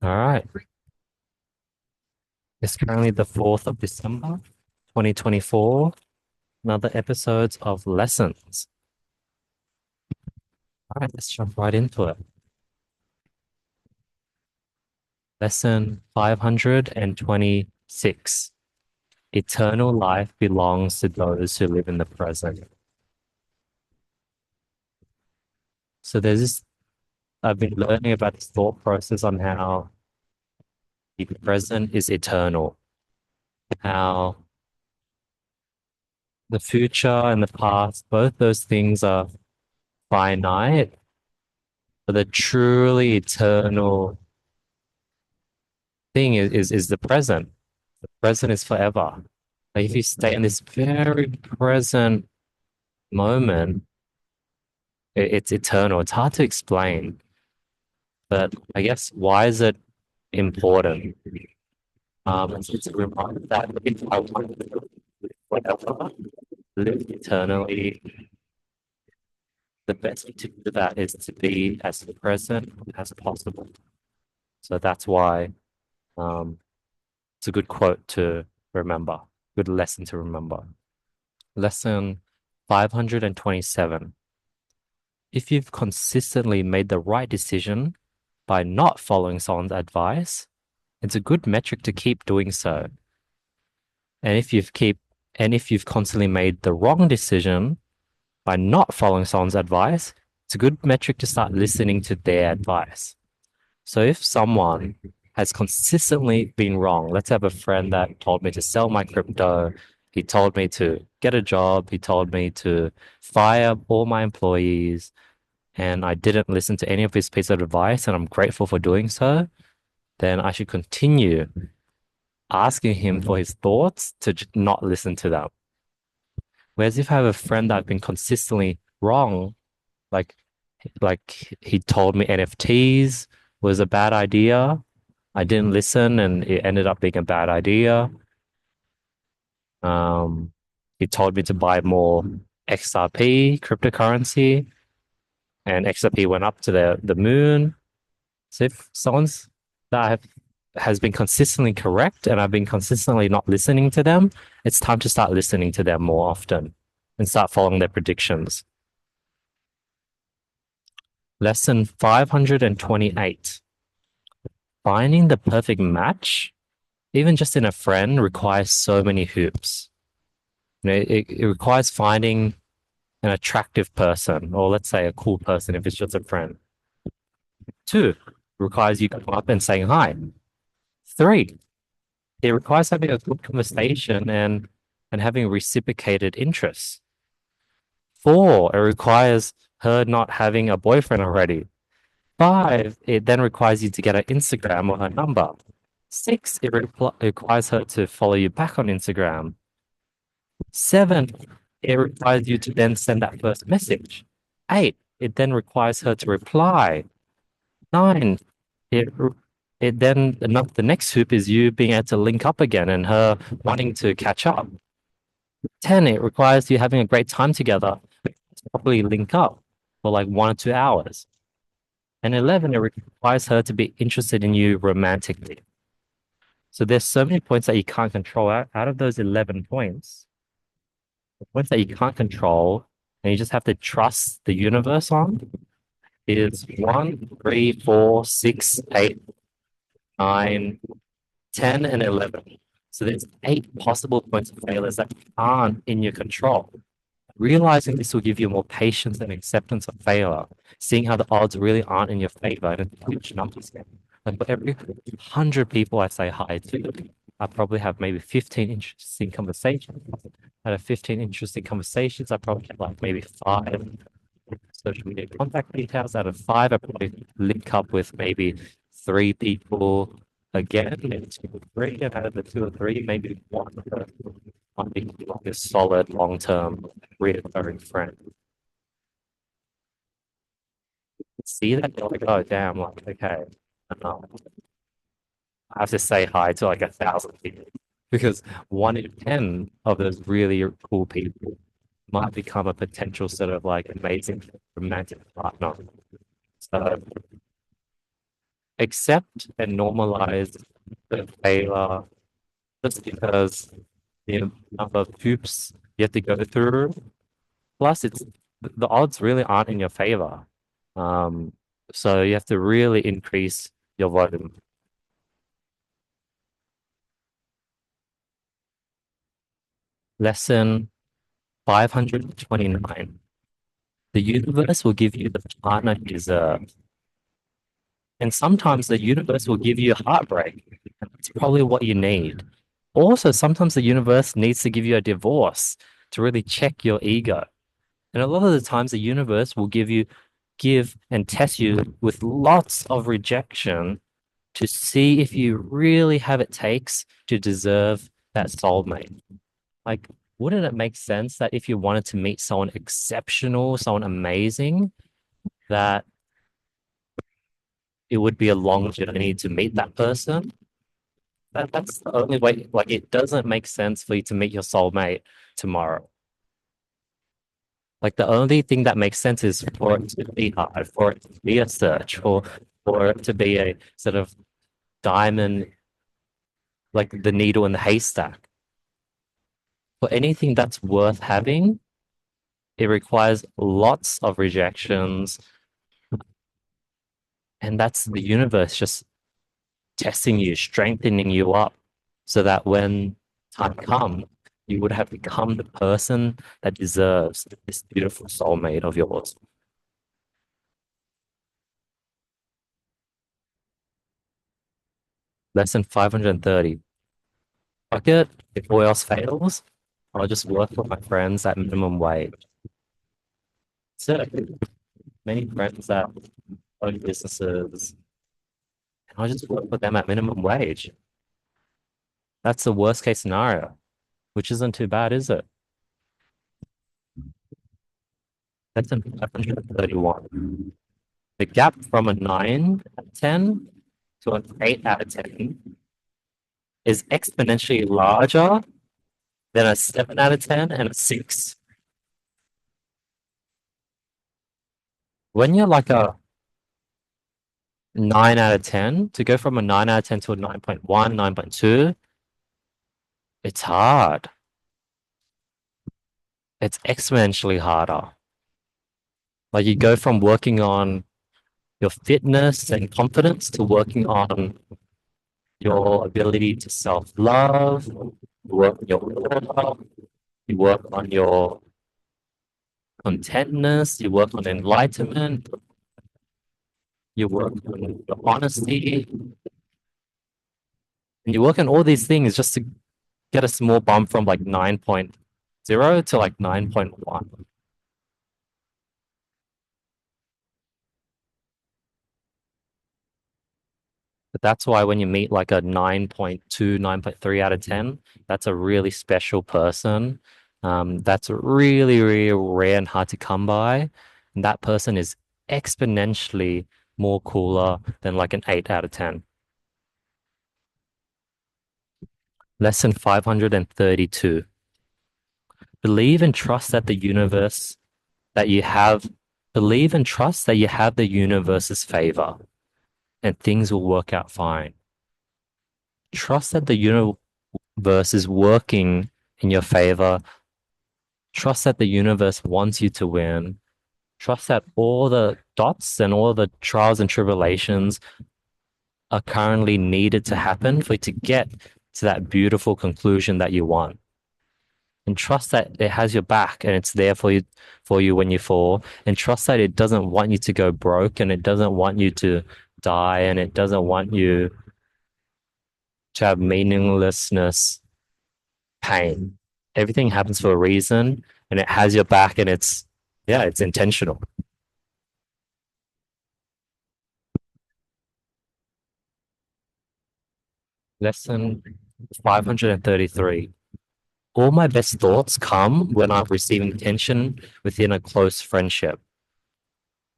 All right. It's currently the 4th of December, 2024. Another episode of Lessons. All right, let's jump right into it. Lesson 526. Eternal life belongs to those who live in the present. So I've been learning about this thought process on how the present is eternal, how the future and the past, both those things are finite, but the truly eternal thing is the present. The present is forever. Like if you stay in this very present moment, it's eternal. It's hard to explain, but I guess why is it important? It's a reminder that if I want to live forever, live eternally, the best way to do that is to be as present as possible. So that's why it's a good quote to remember, good lesson to remember. Lesson 527. If you've consistently made the right decision by not following someone's advice, it's a good metric to keep doing so. And if you've constantly made the wrong decision by not following someone's advice, it's a good metric to start listening to their advice. So if someone has consistently been wrong, let's have a friend that told me to sell my crypto. He told me to get a job. He told me to fire all my employees. And I didn't listen to any of his pieces of advice, and I'm grateful for doing so. Then I should continue asking him for his thoughts to not listen to them. Whereas if I have a friend that's been consistently wrong, like he told me NFTs was a bad idea. I didn't listen and it ended up being a bad idea. Um, he told me to buy more XRP cryptocurrency and XRP went up to the moon. So if someone's that have, has been consistently correct and I've been consistently not listening to them, it's time to start listening to them more often and start following their predictions. Lesson 528. Finding the perfect match, even just in a friend, requires so many hoops. It requires finding an attractive person, or let's say a cool person if it's just a friend. Two, requires you coming up and saying hi. Three, it requires having a good conversation and having reciprocated interests. Four, it requires her not having a boyfriend already. Five, it then requires you to get her Instagram or her number. Six, it requires her to follow you back on Instagram. Seven, it requires you to then send that first message. Eight, it then requires her to reply. Nine, it it then the next hoop is you being able to link up again and her wanting to catch up. 10, it requires you having a great time together to probably link up for like 1 or 2 hours. And 11, it requires her to be interested in you romantically. So there's so many points that you can't control. Out of those 11 points, the points that you can't control and you just have to trust the universe on is 1, 3, 4, 6, 8, 9, 10, and 11. So there's 8 possible points of failures that aren't in your control. Realizing this will give you more patience and acceptance of failure, seeing how the odds really aren't in your favor and it's huge numbers game. Like for every 100 people I say hi to, I probably have maybe 15 interesting conversations. Out of 15 interesting conversations, I probably have like maybe 5 social media contact details. Out of 5, I probably link up with maybe 3 people again, maybe 2 or 3, and out of the 2 or 3, maybe one might be like a solid long-term reoccurring friend. See that? You're like, oh damn, like okay. Um, I have to say hi to like 1,000 people because 1 in 10 of those really cool people might become a potential sort of like amazing romantic partner. So accept and normalize the failure just because the number of hoops you have to go through. Plus, the odds really aren't in your favor. Um, so you have to really increase your volume. Lesson 529. The universe will give you the partner you deserve. And sometimes the universe will give you a heartbreak. And that's probably what you need. Also, sometimes the universe needs to give you a divorce to really check your ego. And a lot of the times the universe will give and test you with lots of rejection to see if you really have it takes to deserve that soulmate. Like, wouldn't it make sense that if you wanted to meet someone exceptional, someone amazing, that it would be a long journey to meet that person? That's the only way. Like, it doesn't make sense for you to meet your soulmate tomorrow. Like, the only thing that makes sense is for it to be hard, for it to be a search, for it to be a sort of diamond, like the needle in the haystack. For anything that's worth having, it requires lots of rejections, and that's the universe just testing you, strengthening you up so that when time comes, you would have become the person that deserves this beautiful soulmate of yours. Lesson 530. Fuck it. If all else fails, I'll just work for my friends at minimum wage. So many friends that own businesses, and I'll just work for them at minimum wage. That's the worst case scenario, which isn't too bad, is it? That's an 531. The gap from a 9 out of 10 to an 8 out of 10 is exponentially larger than a 7 out of 10 and a 6. When you're like a 9 out of 10, to go from a 9 out of 10 to a 9.1, 9.2, it's hard. It's exponentially harder. Like you go from working on your fitness and confidence to working on your ability to self-love, you work on your order, you work on your contentness, you work on enlightenment, you work on your honesty, and you work on all these things just to get a small bump from like 9.0 to like 9.1. But that's why when you meet like a 9.2, 9.3 out of 10, that's a really special person. That's really, really rare and hard to come by. And that person is exponentially more cooler than like an 8 out of 10. Lesson 532. Believe and trust that the universe that you have, believe and trust that you have the universe's favor and things will work out fine. Trust that the universe is working in your favor. Trust that the universe wants you to win. Trust that all the dots and all the trials and tribulations are currently needed to happen for you to get to that beautiful conclusion that you want. And trust that it has your back and it's there for you when you fall. And trust that it doesn't want you to go broke and it doesn't want you to die and it doesn't want you to have meaninglessness, pain. Everything happens for a reason and it has your back and yeah, it's intentional. Lesson 533. All my best thoughts come when I'm receiving tension within a close friendship.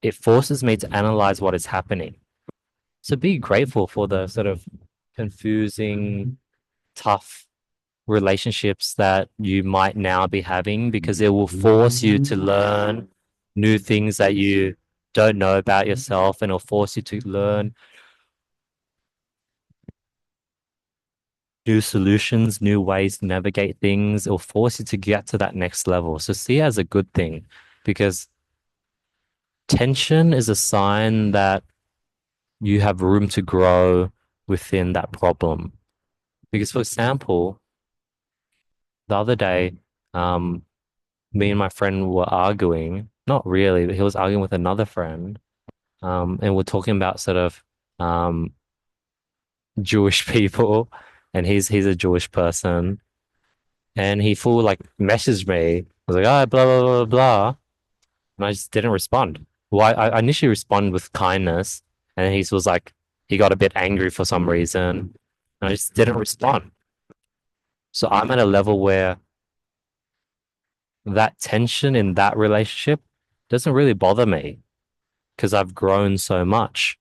It forces me to analyze what is happening. So be grateful for the sort of confusing, tough relationships that you might now be having because it will force you to learn new things that you don't know about yourself and it'll force you to learn new solutions, new ways to navigate things. It'll force you to get to that next level. So see it as a good thing because tension is a sign that you have room to grow within that problem. Because, for example, the other day, um, me and my friend were arguing. Not really, but he was arguing with another friend. And we're talking about sort of um, Jewish people, and he's a Jewish person, and he full like messaged me. I was like, oh, blah blah blah blah, and I just didn't respond. Well, I initially responded with kindness, and then he was like, he got a bit angry for some reason, and I just didn't respond. So I'm at a level where that tension in that relationship doesn't really bother me because I've grown so much.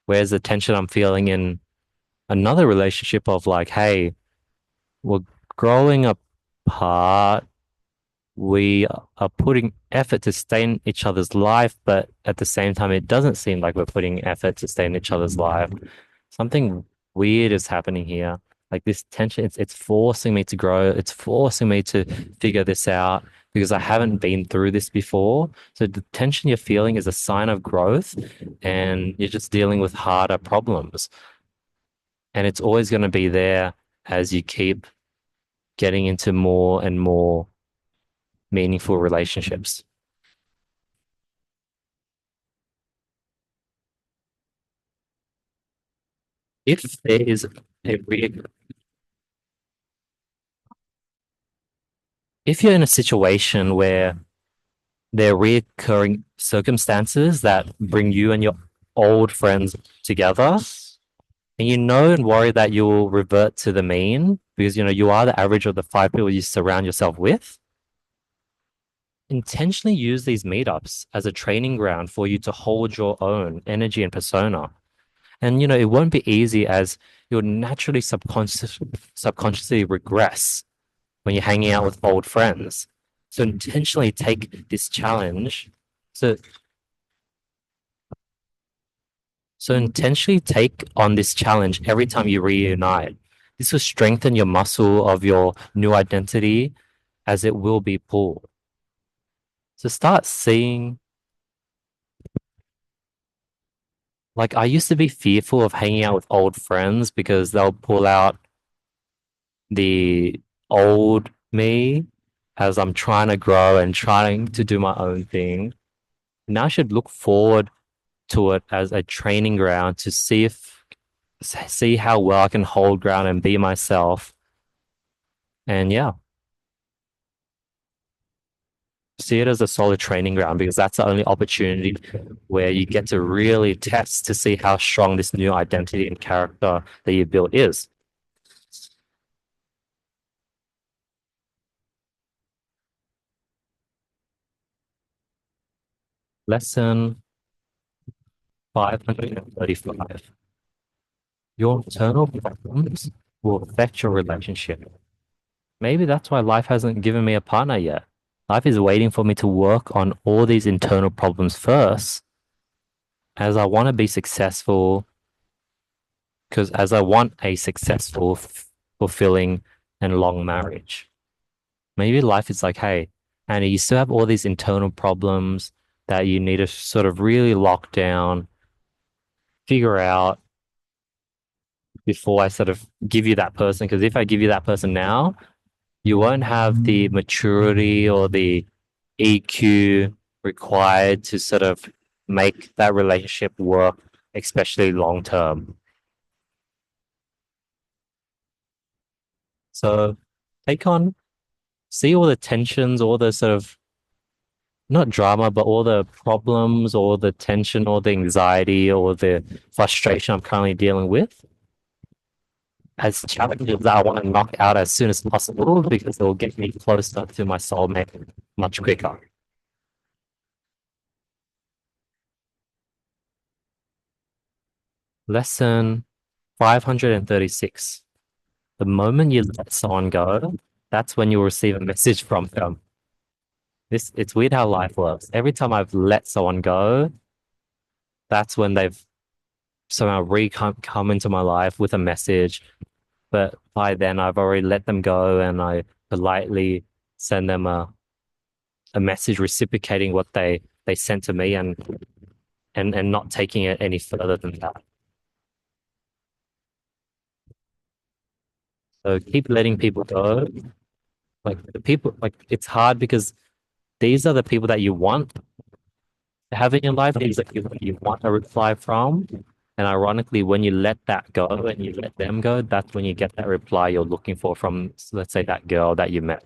Whereas the tension I'm feeling in another relationship of like, hey, we're growing apart. We are putting effort to stay in each other's life, but at the same time, it doesn't seem like we're putting effort to stay in each other's life. Something weird is happening here. Like this tension, it's forcing me to grow. It's forcing me to figure this out because I haven't been through this before. So the tension you're feeling is a sign of growth, and you're just dealing with harder problems. And it's always going to be there as you keep getting into more and more meaningful relationships. If there is a re- if you're in a situation where there are reoccurring circumstances that bring you and your old friends together, and you know and worry that you will revert to the mean because you know you are the average of the five people you surround yourself with, intentionally use these meetups as a training ground for you to hold your own energy and persona. And you know, it won't be easy as you'll naturally subconsciously regress when you're hanging out with old friends. So intentionally take this challenge. So so intentionally take on this challenge every time you reunite. This will strengthen your muscle of your new identity as it will be pulled. So start seeing, like I used to be fearful of hanging out with old friends because they'll pull out the old me as I'm trying to grow and trying to do my own thing. Now I should look forward to it as a training ground to see how well I can hold ground and be myself. And yeah, see it as a solid training ground because that's the only opportunity where you get to really test to see how strong this new identity and character that you built is. Lesson 535. Your internal problems will affect your relationship. Maybe that's why life hasn't given me a partner yet. Life is waiting for me to work on all these internal problems first, as I want to be successful, because as I want a successful, fulfilling, and long marriage. Maybe life is like, hey, Annie, you still have all these internal problems that you need to sort of really lock down, figure out before I sort of give you that person. Because if I give you that person now, you won't have the maturity or the EQ required to sort of make that relationship work, especially long term. So take on, see all the tensions, all the sort of not drama, but all the problems, or the tension, or the anxiety, or the frustration I'm currently dealing with as challenges that I want to knock out as soon as possible because it will get me closer to my soulmate much quicker. Lesson 536. The moment you let someone go, that's when you'll receive a message from them. It's weird how life works. Every time I've let someone go, that's when they've somehow come into my life with a message but by then I've already let them go and I politely send them a message reciprocating what they sent to me and not taking it any further than that. So keep letting people go. Like the people, like it's hard because these are the people that you want to have in your life. These are people that you want a reply from. And ironically, when you let that go and you let them go, that's when you get that reply you're looking for from, let's say, that girl that you met